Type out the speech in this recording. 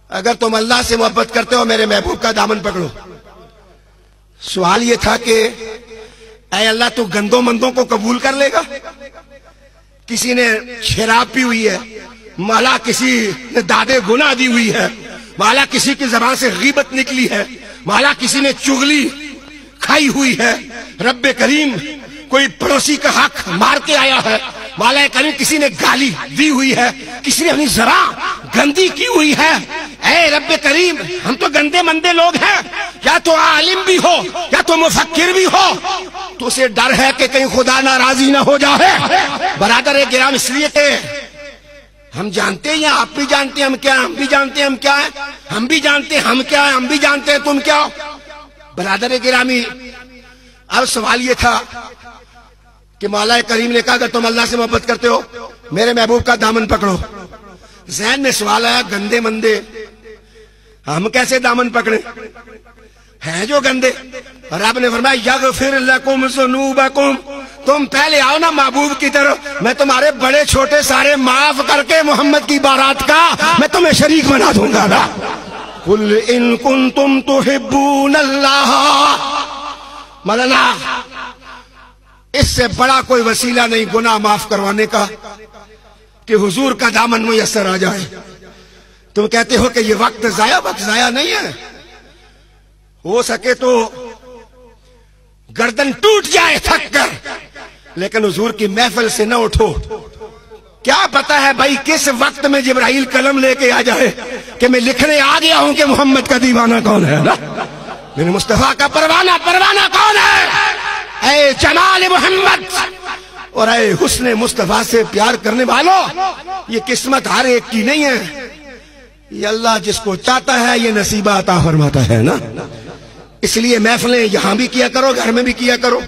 अगर तुम अल्लाह से मोहब्बत करते हो मेरे महबूब का दामन पकड़ो। सवाल ये था कि ऐ अल्लाह तू गंदों मंदों को कबूल कर लेगा? किसी ने शराब पी हुई है, माला किसी ने दादे गुनाह दी हुई है, माला किसी की जबान से गीबत निकली है, माला किसी ने चुगली खाई हुई है, रब्बे करीम कोई पड़ोसी का हक मार के आया है, माला करीम किसी ने गाली दी हुई है, किसी ने अपनी जरा गंदी की हुई है। ऐ रब्बे करीम हम तो गंदे मंदे लोग हैं, या तो आलिम भी हो या तो मुफक्किर भी हो, तो उसे डर है कि कहीं खुदा नाराजी ना हो जाए। बरादर गिराम, इसलिए के हम जानते हैं, आप भी जानते हैं हम क्या, हम भी जानते हैं हम क्या है, हम भी जानते हैं हम क्या है, हम भी जानते हैं तुम क्या। बरादर गिरामी, अब सवाल ये था कि मौला करीम ने कहा अगर तुम अल्लाह से मोहब्बत करते हो मेरे महबूब का दामन पकड़ो। ज़हन में सवाल आया, गंदे मंदे हम कैसे दामन पकड़े, हैं जो गंदे। रब ने फरमाया यगफिर लकुम ज़ुनूबकुम, तुम पहले आओ ना महबूब की तरफ, मैं तुम्हारे बड़े छोटे सारे माफ करके मोहम्मद की बारात का मैं तुम्हें शरीक बना दूंगा ना। कुल इन कुंतुम तुहिब्बूनल्लाह, मौलाना इससे बड़ा कोई वसीला नहीं गुनाह माफ करवाने का कि हुजूर का दामन मुयस्सर आ जाए। तुम कहते हो कि ये वक्त जाया नहीं है, हो सके तो गर्दन टूट जाए थक कर, लेकिन हुजूर की महफिल से न उठो। क्या पता है भाई किस वक्त में जिब्राइल कलम लेके आ जाए कि मैं लिखने आ गया हूं कि मोहम्मद का दीवाना कौन है ना, मेरे मुस्तफा का परवाना कौन है। ऐ जमाल मोहम्मद और ऐ हुस्ने मुस्तफा से प्यार करने वालों, ये किस्मत हर एक की नहीं है, ये अल्लाह जिसको चाहता है ये नसीबा अता फरमाता है ना। इसलिए महफिलें यहां भी किया करो, घर में भी किया करो।